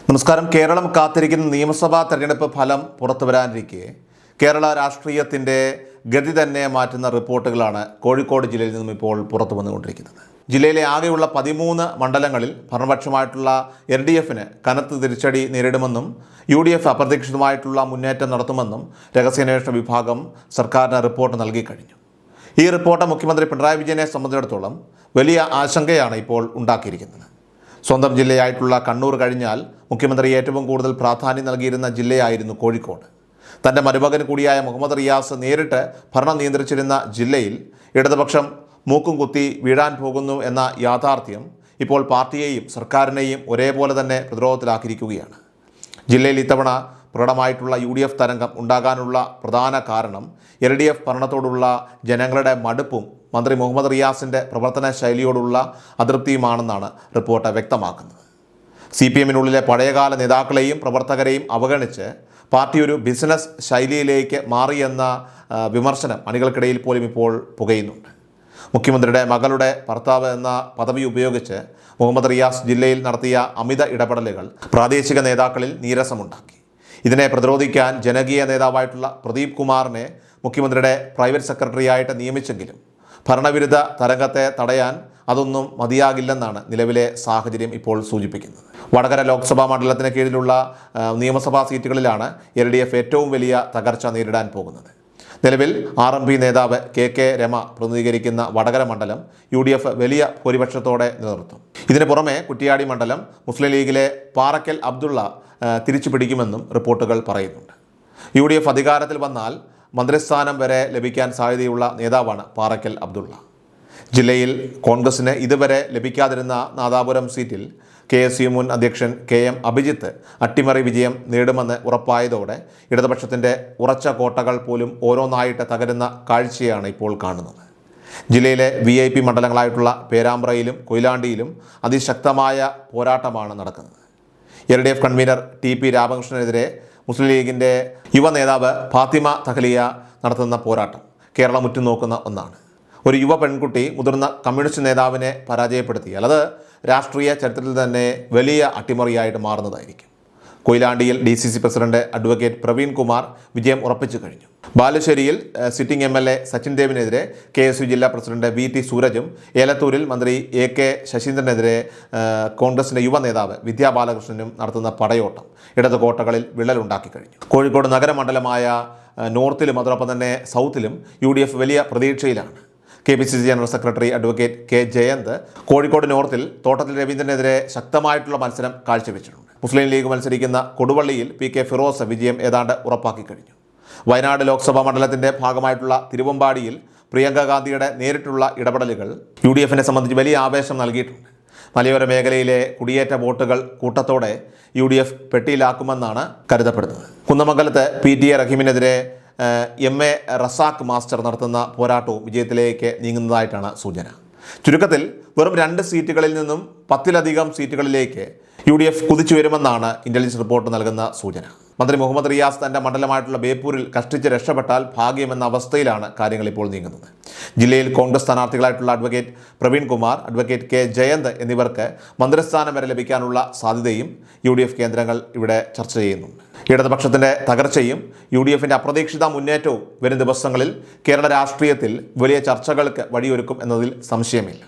നമസ്കാരം. കേരളം കാത്തിരിക്കുന്ന നിയമസഭാ തെരഞ്ഞെടുപ്പ് ഫലം പുറത്തുവരാനിരിക്കെ കേരള രാഷ്ട്രീയത്തിൻ്റെ ഗതി തന്നെ മാറ്റുന്ന റിപ്പോർട്ടുകളാണ് കോഴിക്കോട് ജില്ലയിൽ നിന്നും ഇപ്പോൾ പുറത്തു വന്നുകൊണ്ടിരിക്കുന്നത്. ജില്ലയിലെ ആകെയുള്ള 13 മണ്ഡലങ്ങളിൽ ഭരണപക്ഷമായിട്ടുള്ള LDFന് കനത്ത തിരിച്ചടി നേരിടുമെന്നും UDF അപ്രതീക്ഷിതമായിട്ടുള്ള മുന്നേറ്റം നടത്തുമെന്നും രഹസ്യാന്വേഷണ വിഭാഗം സർക്കാരിന് റിപ്പോർട്ട് നൽകിക്കഴിഞ്ഞു. ഈ റിപ്പോർട്ട് മുഖ്യമന്ത്രി പിണറായി വിജയനെ സംബന്ധിച്ചിടത്തോളം വലിയ ആശങ്കയാണ് ഇപ്പോൾ ഉണ്ടാക്കിയിരിക്കുന്നത്. സ്വന്തം ജില്ലയായിട്ടുള്ള കണ്ണൂർ കഴിഞ്ഞാൽ മുഖ്യമന്ത്രി ഏറ്റവും കൂടുതൽ പ്രാധാന്യം നൽകിയിരുന്ന ജില്ലയായിരുന്നു കോഴിക്കോട്. തൻ്റെ മരുമകൻ കൂടിയായ മുഹമ്മദ് റിയാസ് നേരിട്ട് ഭരണം നിയന്ത്രിച്ചിരുന്ന ജില്ലയിൽ ഇടതുപക്ഷം മൂക്കും കുത്തി വീഴാൻ പോകുന്നു എന്ന യാഥാർത്ഥ്യം ഇപ്പോൾ പാർട്ടിയെയും സർക്കാരിനെയും ഒരേപോലെ തന്നെ പ്രതിരോധത്തിലാക്കിയിരിക്കുകയാണ്. ജില്ലയിൽ ഇത്തവണ പ്രകടമായിട്ടുള്ള UDF തരംഗം ഉണ്ടാകാനുള്ള പ്രധാന കാരണം LDF ഭരണത്തോടുള്ള ജനങ്ങളുടെ മടുപ്പും മന്ത്രി മുഹമ്മദ് റിയാസിൻ്റെ പ്രവർത്തന ശൈലിയോടുള്ള അതൃപ്തിയുമാണെന്നാണ് റിപ്പോർട്ട് വ്യക്തമാക്കുന്നത്. CPMനുള്ളിലെ പഴയകാല നേതാക്കളെയും പ്രവർത്തകരെയും അവഗണിച്ച് പാർട്ടി ഒരു ബിസിനസ് ശൈലിയിലേക്ക് മാറിയെന്ന വിമർശനം അണികൾക്കിടയിൽ പോലും ഇപ്പോൾ പുകയുന്നുണ്ട്. മുഖ്യമന്ത്രിയുടെ മകളുടെ ഭർത്താവ് എന്ന പദവി ഉപയോഗിച്ച് മുഹമ്മദ് റിയാസ് ജില്ലയിൽ നടത്തിയ അമിത ഇടപെടലുകൾ പ്രാദേശിക നേതാക്കളിൽ നീരസമുണ്ടാക്കി. ഇതിനെ പ്രതിരോധിക്കാൻ ജനകീയ നേതാവായിട്ടുള്ള പ്രദീപ് കുമാറിനെ മുഖ്യമന്ത്രിയുടെ പ്രൈവറ്റ് സെക്രട്ടറിയായിട്ട് നിയമിച്ചെങ്കിലും ഭരണവിരുദ്ധ തരംഗത്തെ തടയാൻ അതൊന്നും മതിയാകില്ലെന്നാണ് നിലവിലെ സാഹചര്യം ഇപ്പോൾ സൂചിപ്പിക്കുന്നത്. വടകര ലോക്സഭാ മണ്ഡലത്തിന് കീഴിലുള്ള നിയമസഭാ സീറ്റുകളിലാണ് LDF ഏറ്റവും വലിയ തകർച്ച നേരിടാൻ പോകുന്നത്. നിലവിൽ RMP നേതാവ് KK രമ പ്രതിനിധീകരിക്കുന്ന വടകര മണ്ഡലം UDF വലിയ ഭൂരിപക്ഷത്തോടെ നിലനിർത്തും. ഇതിന് പുറമെ കുറ്റിയാടി മണ്ഡലം മുസ്ലിം ലീഗിലെ പാറക്കൽ അബ്ദുള്ള തിരിച്ചു പിടിക്കുമെന്നും റിപ്പോർട്ടുകൾ പറയുന്നുണ്ട്. UDF അധികാരത്തിൽ വന്നാൽ മന്ത്രിസ്ഥാനം വരെ ലഭിക്കാൻ സാധ്യതയുള്ള നേതാവാണ് പാറക്കൽ അബ്ദുള്ള. ജില്ലയിൽ കോൺഗ്രസിന് ഇതുവരെ ലഭിക്കാതിരുന്ന നാദാപുരം സീറ്റിൽ KSU മുൻ അധ്യക്ഷൻ KM അഭിജിത്ത് അട്ടിമറി വിജയം നേടുമെന്ന് ഉറപ്പായതോടെ ഇടതുപക്ഷത്തിൻ്റെ ഉറച്ച കോട്ടകൾ പോലും ഓരോന്നായിട്ട് തകരുന്ന കാഴ്ചയാണ് ഇപ്പോൾ കാണുന്നത്. ജില്ലയിലെ VIP മണ്ഡലങ്ങളായിട്ടുള്ള പേരാമ്പ്രയിലും കൊയിലാണ്ടിയിലും അതിശക്തമായ പോരാട്ടമാണ് നടക്കുന്നത്. LDF കൺവീനർ TP രാമകൃഷ്ണനെതിരെ മുസ്ലിം ലീഗിൻ്റെ യുവ നേതാവ് ഫാത്തിമ തഹലിയ നടത്തുന്ന പോരാട്ടം കേരളം ഉറ്റുനോക്കുന്ന ഒന്നാണ്. ഒരു യുവ പെൺകുട്ടി മുതിർന്ന കമ്മ്യൂണിസ്റ്റ് നേതാവിനെ പരാജയപ്പെടുത്തിയാൽ അത് രാഷ്ട്രീയ ചരിത്രത്തിൽ തന്നെ വലിയ അട്ടിമറിയായിട്ട് മാറുന്നതായിരിക്കും. കൊയിലാണ്ടിയിൽ DCC president advocate Praveen Kumar വിജയം ഉറപ്പിച്ചു കഴിഞ്ഞു. ബാലുശ്ശേരിയിൽ സിറ്റിംഗ് MLA സച്ചിൻ ദേവിനെതിരെ KSU ജില്ലാ പ്രസിഡന്റ് VT സൂരജും, ഏലത്തൂരിൽ മന്ത്രി AK ശശീന്ദ്രനെതിരെ കോൺഗ്രസിൻ്റെ യുവ നേതാവ് വിദ്യാ ബാലകൃഷ്ണനും നടത്തുന്ന പടയോട്ടം ഇടത് കോട്ടകളിൽ വിള്ളലുണ്ടാക്കി കഴിഞ്ഞു. കോഴിക്കോട് നഗരമണ്ഡലമായ നോർത്തിലും അതോടൊപ്പം തന്നെ സൗത്തിലും UDF വലിയ പ്രതീക്ഷയിലാണ്. KPCC general secretary advocate K Jayant Kozhikode നോർത്തിൽ തോട്ടത്തിൽ രവീന്ദ്രനെതിരെ ശക്തമായിട്ടുള്ള മത്സരം കാഴ്ചവെച്ചിട്ടുണ്ട്. മുസ്ലിം ലീഗ് മത്സരിക്കുന്ന കൊടുവള്ളിയിൽ PK ഫിറോസ് വിജയം ഏതാണ്ട് ഉറപ്പാക്കി കഴിഞ്ഞു. വയനാട് ലോക്സഭാ മണ്ഡലത്തിൻ്റെ ഭാഗമായിട്ടുള്ള തിരുവമ്പാടിയിൽ പ്രിയങ്ക ഗാന്ധിയുടെ നേരിട്ടുള്ള ഇടപെടലുകൾ UDFനെ സംബന്ധിച്ച് വലിയ ആവേശം നൽകിയിട്ടുണ്ട്. മലയോര മേഖലയിലെ കുടിയേറ്റ വോട്ടുകൾ കൂട്ടത്തോടെ UDF പെട്ടിയിലാക്കുമെന്നാണ് കരുതപ്പെടുന്നത്. കുന്നമംഗലത്ത് PTA റഹീമിനെതിരെ MA റസാഖ് മാസ്റ്റർ നടത്തുന്ന പോരാട്ടവും വിജയത്തിലേക്ക് നീങ്ങുന്നതായിട്ടാണ് സൂചന. ചുരുക്കത്തിൽ വെറും 2 സീറ്റുകളിൽ നിന്നും 10-ലധികം സീറ്റുകളിലേക്ക് UDF കുതിച്ചു വരുമെന്നാണ് ഇൻ്റലിജൻസ് റിപ്പോർട്ട് നൽകുന്ന സൂചന. മന്ത്രി മുഹമ്മദ് റിയാസ് തൻ്റെ മണ്ഡലമായിട്ടുള്ള ബേപ്പൂരിൽ കഷ്ടിച്ച് രക്ഷപ്പെട്ടാൽ ഭാഗ്യമെന്ന അവസ്ഥയിലാണ് കാര്യങ്ങൾ ഇപ്പോൾ നീങ്ങുന്നത്. ജില്ലയിൽ കോൺഗ്രസ് സ്ഥാനാർത്ഥികളായിട്ടുള്ള advocate Praveen Kumar, advocate K Jayant എന്നിവർക്ക് മന്ത്രിസ്ഥാനം വരെ ലഭിക്കാനുള്ള സാധ്യതയും UDF കേന്ദ്രങ്ങൾ ഇവിടെ ചർച്ച ചെയ്യുന്നുണ്ട്. ഇടതുപക്ഷത്തിൻ്റെ തകർച്ചയും UDFൻ്റെ അപ്രതീക്ഷിത മുന്നേറ്റവും വരും ദിവസങ്ങളിൽ കേരള രാഷ്ട്രീയത്തിൽ വലിയ ചർച്ചകൾക്ക് വഴിയൊരുക്കും എന്നതിൽ സംശയമില്ല.